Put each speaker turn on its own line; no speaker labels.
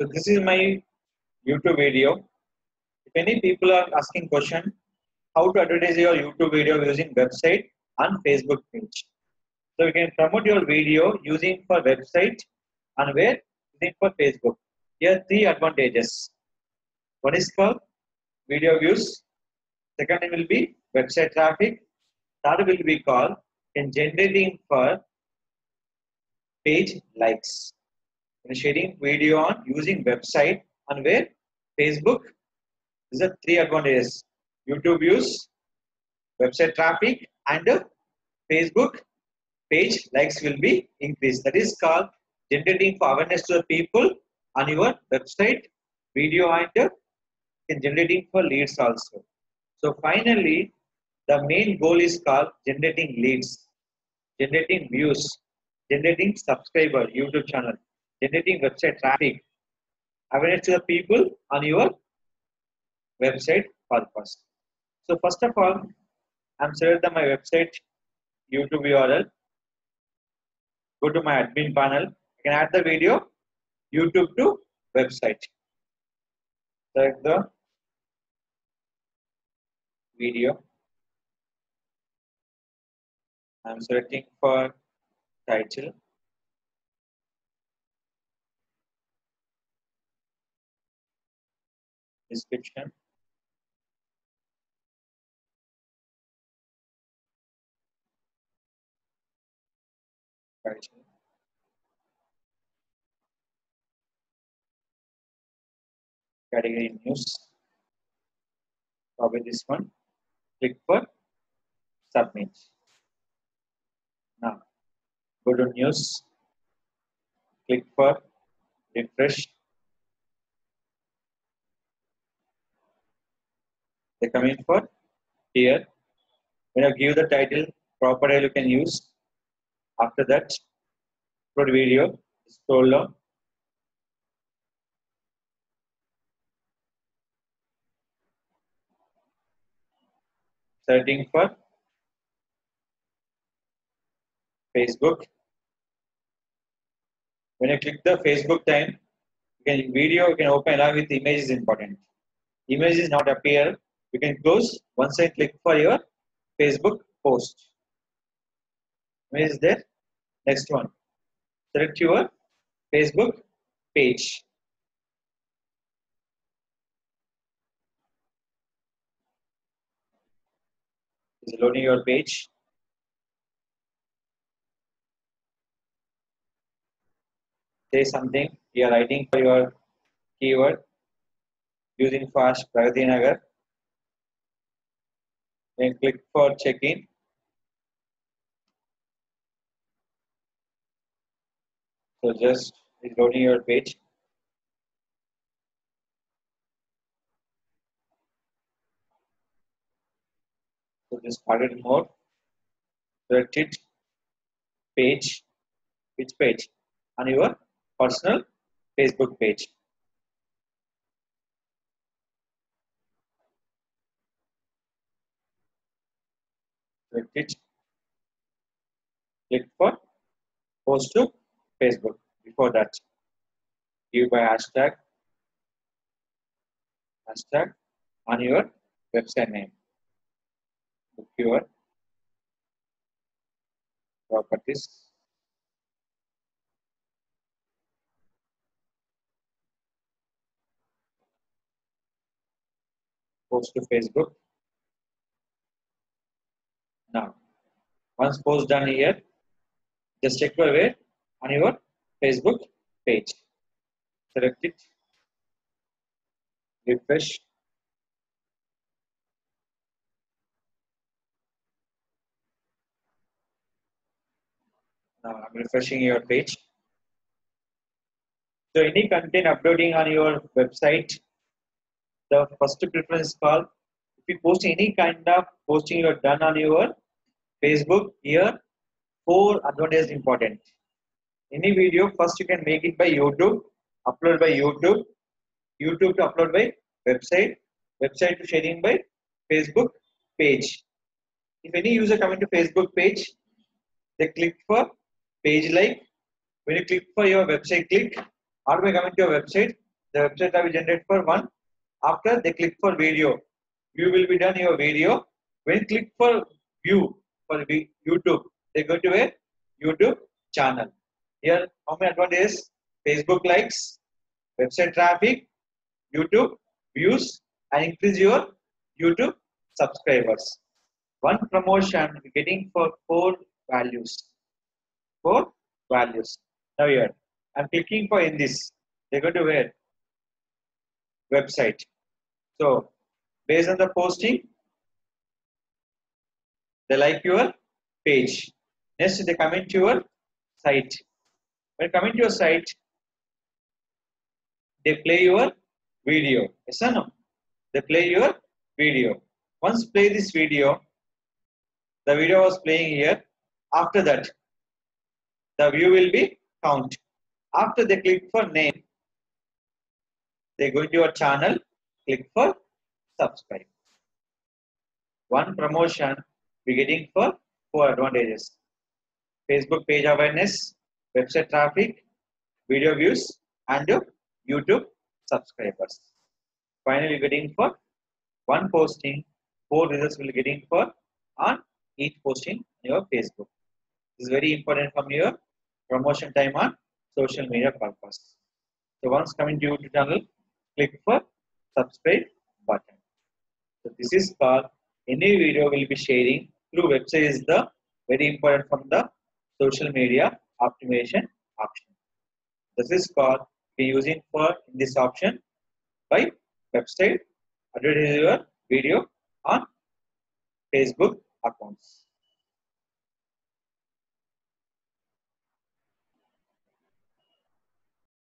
So this is my YouTube video. If any people are asking question, how to advertise your YouTube video using website and Facebook page. So you can promote your video using for website and where using for Facebook. Here three advantages. One is called video views. Second will be website traffic. Third will be called in generating for page likes. When sharing video on using website and where Facebook. These are three advantages: YouTube views, website traffic, and Facebook page likes will be increased. That is called generating for awareness to the people on your website, video, and generating for leads also. So finally, the main goal is called generating leads, generating views, generating subscriber YouTube channel, generating website traffic, awareness to the people on your website purpose. So first of all, I'm selecting my website YouTube URL. Go to my admin panel. I can add the video YouTube to website. Select the video. I'm selecting for title. Description. Title. Category news. Copy this one. Click for submit. Now go to news. Click for refresh. They come in for here. When you give the title, proper title you can use. After that, upload video. Scroll down. Searching for Facebook. When you click the Facebook time, video you can open along with image is important. Image is not appear. You can close once I click for your Facebook post. Image is there. Next one. Select your Facebook page. Is loading your page. Say something. You are writing for your keyword using fast Pragati Nagar. Then click for check-in. So just is loading your page. So just target mode. Select it. Page. Which page? On your personal Facebook page. Select it. Click for post to Facebook. Before that, give by hashtag on your website name. Book your properties. Post to Facebook. Now, once post done here, just check your way on your Facebook page. Select it. Refresh. Now I'm refreshing your page. So any content uploading on your website, the first preference is called, if you post any kind of posting you have done on your Facebook, here 4 advantages important. Any video, first you can make it by YouTube, upload by YouTube, YouTube to upload by website, website to sharing by Facebook page. If any user coming to Facebook page, they click for page like. When you click for your website, click, or by coming to your website, The website will be generated for one. After they click for video, view will be done your video. When click for view for YouTube, they go to a YouTube channel. Here, how many advantages? Facebook likes, website traffic, YouTube views, and increase your YouTube subscribers. One promotion getting for four values. Four values. Now here, I'm clicking for in this. They go to where? Website. So based on the posting, they like your page. Next, they come into your site. When coming to your site, they play your video. Yes or no? They play your video. Once play this video, the video was playing here. After that, the view will be count. After they click for name, they go to your channel, click for subscribe. One promotion we getting for four advantages. Facebook page awareness, website traffic, video views, and YouTube subscribers. Finally, getting for one posting, four results will getting for on each posting on your Facebook. This is very important from your promotion time on social media purpose. So once coming to YouTube channel, click for subscribe button. So this is called any video will be sharing through website is the very important from the social media optimization option. This is called be using for in this option by website advertise your video on Facebook accounts.